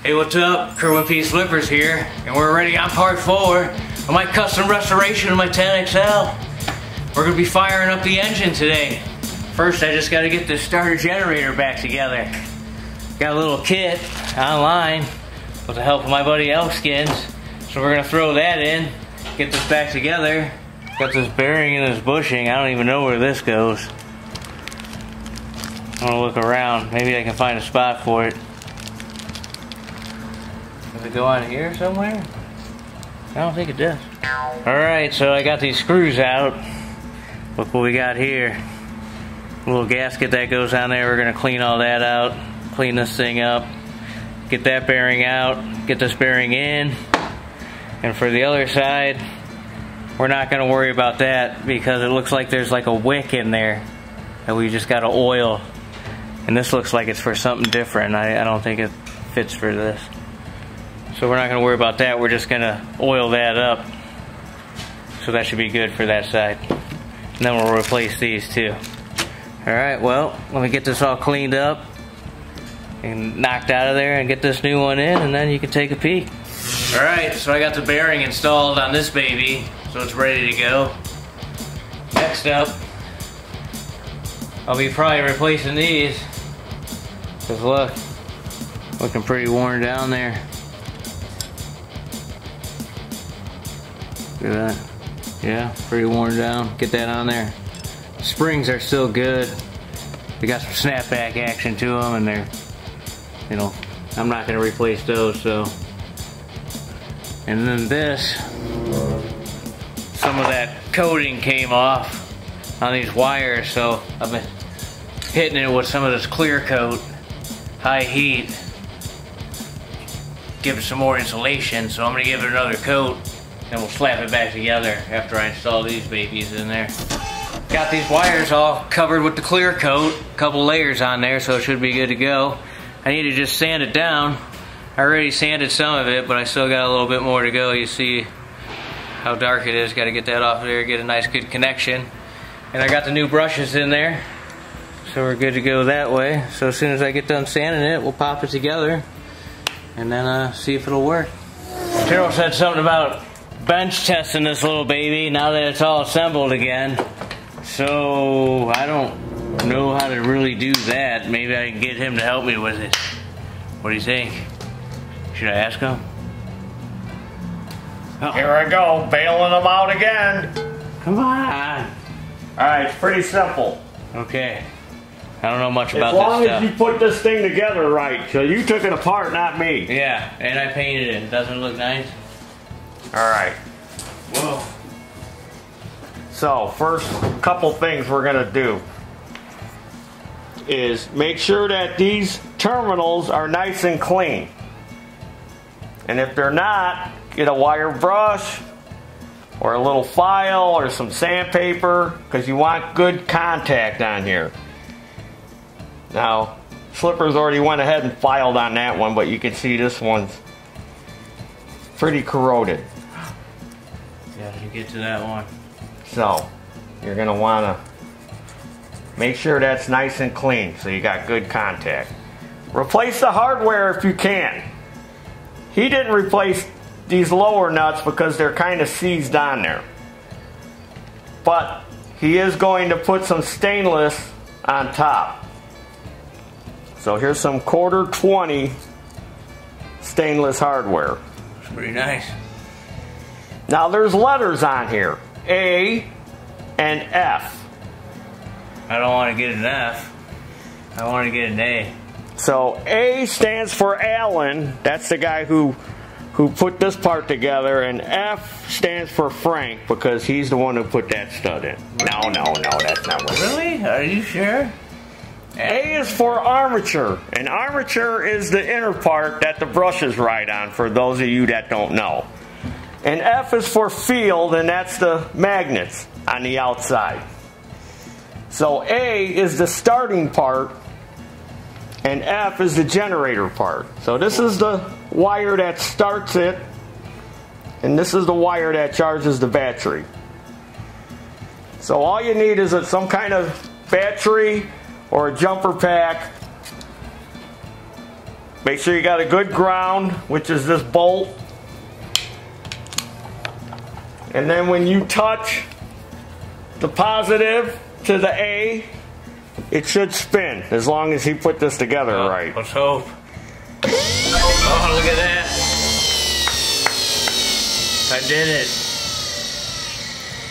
Hey, what's up? Kerwin P. Slippers here, and we're ready on part 4 of my custom restoration of my 10XL. We're going to be firing up the engine today. First, I just got to get this starter generator back together. Got a little kit online with the help of my buddy Elkskins. So we're going to throw that in, get this back together. Got this bearing in this bushing. I don't even know where this goes. I'm going to look around. Maybe I can find a spot for it. Does it go on here somewhere? I don't think it does. Alright, so I got these screws out. Look what we got here. A little gasket that goes on there. We're going to clean all that out. Clean this thing up. Get that bearing out. Get this bearing in. And for the other side, we're not going to worry about that because it looks like there's like a wick in there that we just got to oil. And this looks like it's for something different. I don't think it fits for this. So we're not going to worry about that. We're just going to oil that up. So that should be good for that side. And then we'll replace these too. Alright, well, let me get this all cleaned up and knocked out of there and get this new one in, and then you can take a peek. Alright, so I got the bearing installed on this baby, so it's ready to go. Next up, I'll be probably replacing these. Because look, looking pretty worn down there. Look at that. Yeah, pretty worn down. Get that on there. Springs are still good. They got some snapback action to them, and they're, you know, I'm not going to replace those, so. And then this, some of that coating came off on these wires, so I've been hitting it with some of this clear coat, high heat, give it some more insulation, so I'm going to give it another coat. And we'll slap it back together after I install these babies in there. Got these wires all covered with the clear coat, a couple layers on there, so it should be good to go. I need to just sand it down. I already sanded some of it, but I still got a little bit more to go. You see how dark it is. Got to get that off of there, get a nice good connection. And I got the new brushes in there, so we're good to go that way. So as soon as I get done sanding it, we'll pop it together and then see if it'll work. Taryl said something about bench testing this little baby now that it's all assembled again. So I don't know how to really do that. Maybe I can get him to help me with it. What do you think? Should I ask him? Oh. Here I go, bailing them out again. Come on. Alright, it's pretty simple. Okay. I don't know much about this stuff. As long as you put this thing together right. So you took it apart, not me. Yeah, and I painted it. Doesn't it look nice? Alright. Whoa. So, first couple things we're going to do is make sure that these terminals are nice and clean. And if they're not, get a wire brush or a little file or some sandpaper because you want good contact on here. Now, Slippers already went ahead and filed on that one, but you can see this one's pretty corroded. Yeah, you get to that one. So, you're going to want to make sure that's nice and clean so you got good contact. Replace the hardware if you can. He didn't replace these lower nuts because they're kind of seized on there. But he is going to put some stainless on top. So here's some 1/4-20 stainless hardware. It's pretty nice. Now there's letters on here, A and F. I don't want to get an F. I want to get an A. So A stands for Alan, that's the guy who put this part together, and F stands for Frank because he's the one who put that stud in. No, that's not what it is. Really? Are you sure? A is for armature, and armature is the inner part that the brushes ride on for those of you that don't know. And F is for field, and that's the magnets on the outside. So A is the starting part, and F is the generator part. So this is the wire that starts it, and this is the wire that charges the battery. So all you need is some kind of battery or a jumper pack Make sure you got a good ground, which is this bolt. And then when you touch the positive to the A, it should spin, as long as he put this together right. Let's hope. Oh, look at that. I did it.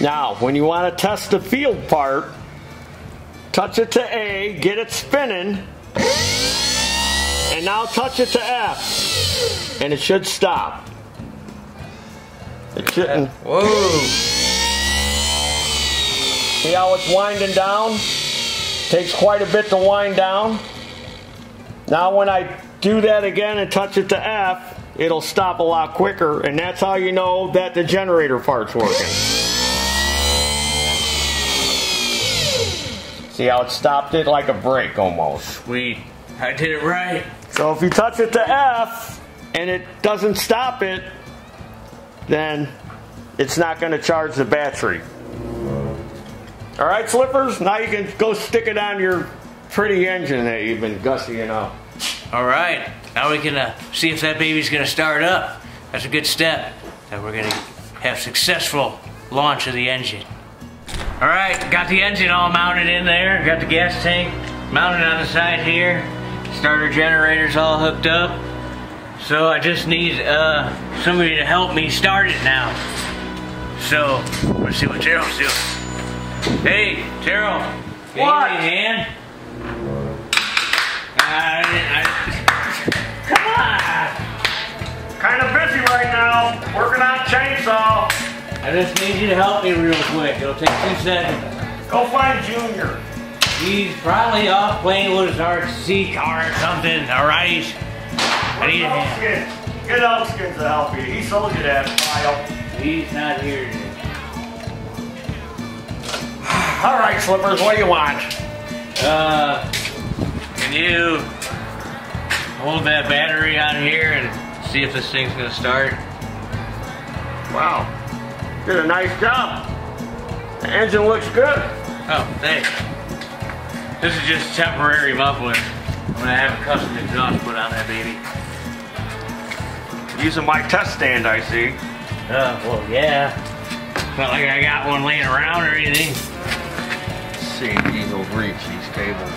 Now, when you want to test the field part, touch it to A, get it spinning, and now touch it to F, and it should stop. It shouldn't. Whoa. See how it's winding down? Takes quite a bit to wind down. Now when I do that again and touch it to F, it'll stop a lot quicker, and that's how you know that the generator part's working. See how it stopped it like a brake almost. Sweet. I did it right. So if you touch it to F and it doesn't stop it, then it's not going to charge the battery. Alright, Slippers, now you can go stick it on your pretty engine that you've been gussying up. Alright, now we can see if that baby's going to start up. That's a good step. That we're going to have successful launch of the engine. Alright, got the engine all mounted in there. Got the gas tank mounted on the side here. Starter generator's all hooked up. So I just need somebody to help me start it now. So, let's see what Taryl's doing. Hey, Taryl. Can you What? give me a hand? Come on! Kind of busy right now, working on chainsaw. I just need you to help me real quick. It'll take 2 seconds. Go find Junior. He's probably off playing with his RC car or something, alright? I need a hand. Get Elskins to help you. He sold you that file. He's not here today. Alright, Slippers, what do you want? Can you hold that battery on here and see if this thing's gonna start? Wow. Did a nice job. The engine looks good. Oh, thanks. This is just temporary muffler. I'm gonna have a custom exhaust put on that baby. Using my test stand, I see. Well, yeah. It's not like I got one laying around or anything. Let's see if these will reach these cables.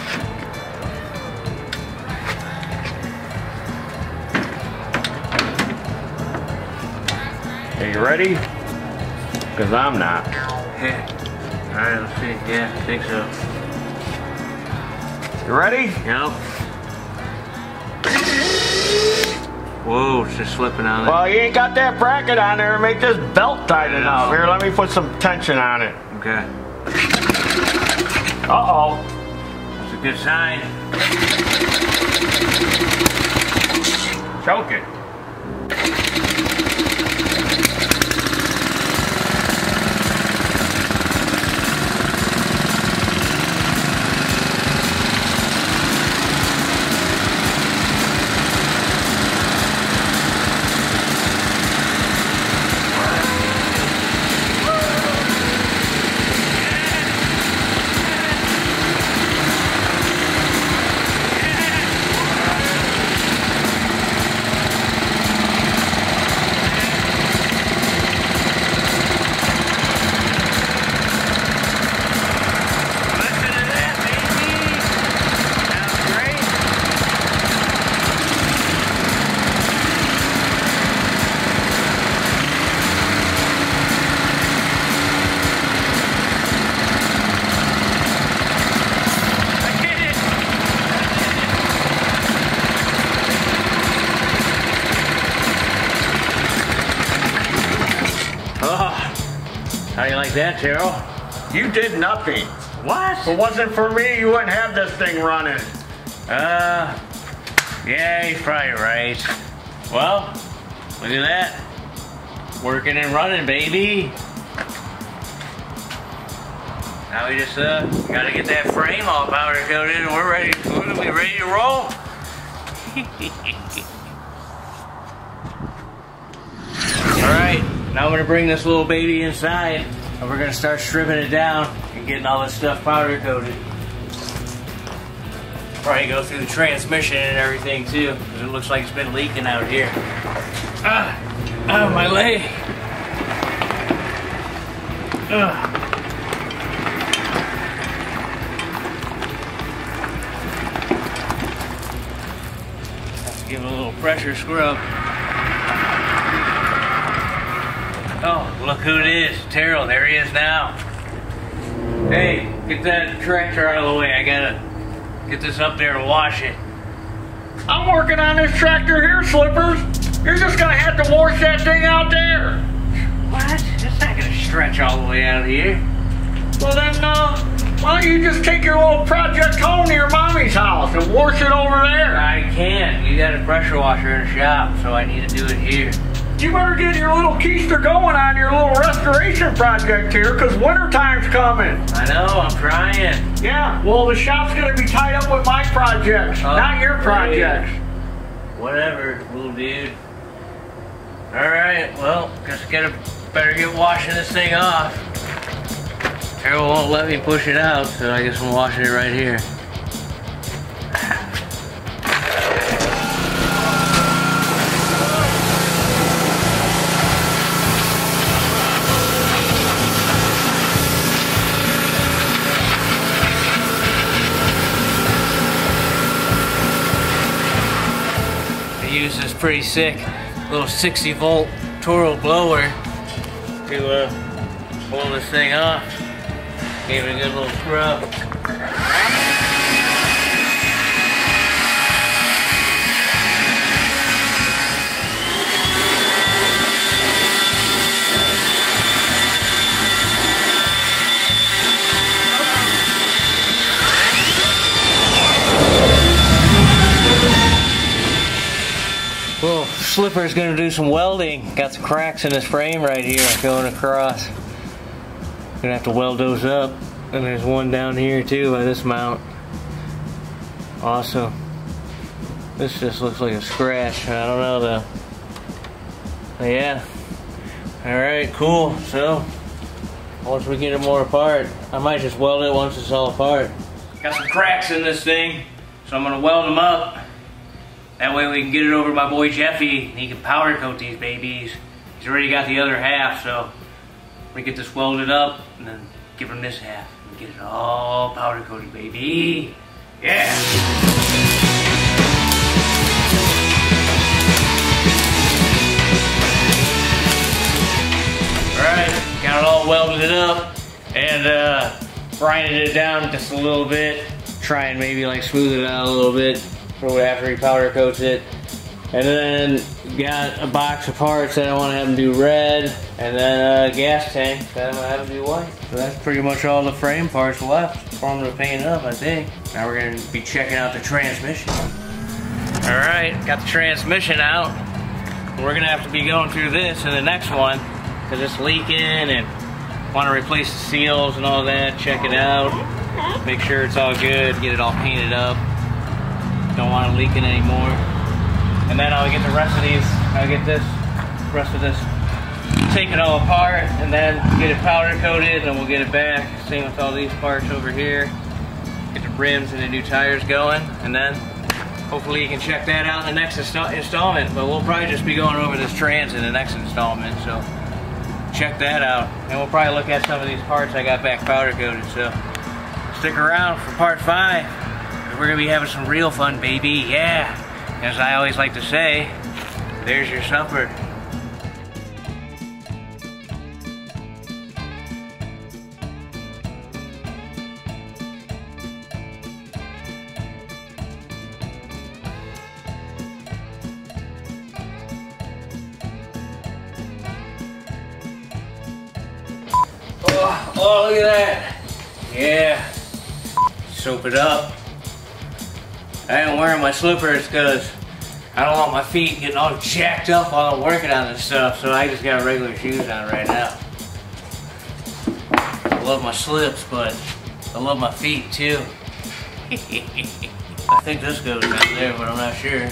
Are you ready? Because I'm not. Yeah. Alright, let's see. Yeah, I think so. You ready? Yep. Whoa, it's just slipping on there. Well, you ain't got that bracket on there to make this belt tight enough. Here, let me put some tension on it. Okay. Uh-oh. That's a good sign. Choke it. How do you like that, Taryl? You did nothing. What? If it wasn't for me, you wouldn't have this thing running. Yeah, you're probably right. Well, look at that. Working and running, baby. Now we just gotta get that frame all powder coated and we're ready to roll. Alright, now I'm gonna bring this little baby inside and we're gonna start stripping it down and getting all this stuff powder coated. Probably go through the transmission and everything too, because it looks like it's been leaking out here. My leg. Have to give it a little pressure scrub. Oh, look who it is. Taryl, there he is now. Hey, get that tractor out of the way. I gotta get this up there to wash it. I'm working on this tractor here, Slippers. You're just gonna have to wash that thing out there. What? It's not gonna stretch all the way out of here. Well then, why don't you just take your little project home to your mommy's house and wash it over there? I can't. You got a pressure washer in the shop, so I need to do it here. You better get your little keister going on your little restoration project here, because wintertime's coming. I know, I'm trying. Yeah, well, the shop's going to be tied up with my projects, not your projects. Whatever, little dude. Alright, well, better get washing this thing off. Taryl won't let me push it out, so I guess I'm washing it right here. Use this pretty sick little 60-volt Taryl blower to pull this thing off. Give it a good little scrub. Well, Slipper's gonna do some welding. Got some cracks in this frame right here going across. Gonna have to weld those up. And there's one down here too by this mount. Awesome. This just looks like a scratch. I don't know though. But yeah. Alright, cool. So, once we get it more apart, I might just weld it once it's all apart. Got some cracks in this thing, so I'm gonna weld them up. That way we can get it over to my boy Jeffy, and he can powder coat these babies. He's already got the other half, so we get this welded up, and then give him this half, and get it all powder coated, baby. Yeah! Alright, got it all welded up, and grinded it down just a little bit. Try and maybe like smooth it out a little bit after he powder coats it. And then got a box of parts that I want to have him do red, and then a gas tank that I'm going to have him do white. So that's pretty much all the frame parts left for him to paint up, I think. Now we're going to be checking out the transmission. Alright, got the transmission out. We're going to have to be going through this in the next one, because it's leaking, and want to replace the seals and all that, check it out, make sure it's all good, get it all painted up. Don't want it leaking anymore. And then I'll get the rest of these, rest of this, take it all apart, and then get it powder coated, and we'll get it back. Same with all these parts over here. Get the rims and the new tires going, and then hopefully you can check that out in the next installment. But we'll probably just be going over this trans in the next installment, so check that out. And we'll probably look at some of these parts I got back powder coated, so stick around for part 5. We're gonna be having some real fun, baby, yeah. As I always like to say, there's your supper. Oh, look at that. Yeah. Soap it up. I am wearing my slippers because I don't want my feet getting all jacked up while I'm working on this stuff, so I just got regular shoes on right now. I love my slips, but I love my feet too. I think this goes down there, but I'm not sure.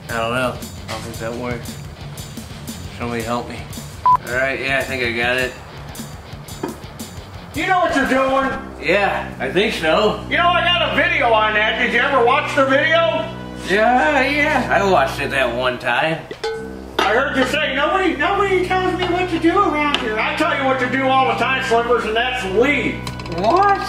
I don't know. I don't think that works. Somebody help me. Alright, yeah, I think I got it. You know what you're doing? Yeah, I think so. You know, I got a video on that. Did you ever watch the video? Yeah, I watched it that one time. I heard you say, nobody tells me what to do around here. I tell you what to do all the time, Slippers, and that's leave. What?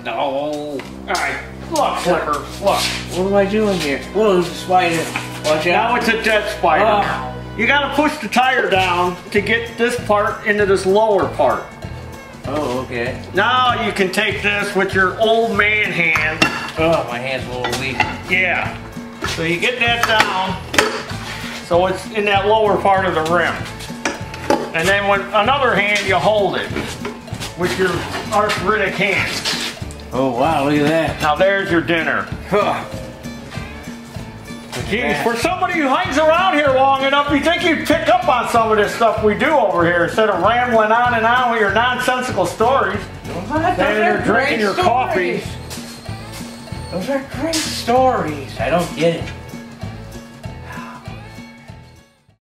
No. Alright, look, Slippers, look. What am I doing here? Whoa, there's a spider. Watch out. Now it's a dead spider. You gotta push the tire down to get this part into this lower part. Oh, okay. Now you can take this with your old man hand. Oh, my hand's a little weak. Yeah. So you get that down so it's in that lower part of the rim. And then with another hand you hold it with your arthritic hand. Oh, wow, look at that. Now there's your dinner. Geez, for somebody who hangs around here long enough, you think you'd pick up on some of this stuff we do over here instead of rambling on and on with your nonsensical stories. Then you're drinking your coffee. Those are great stories. I don't get it.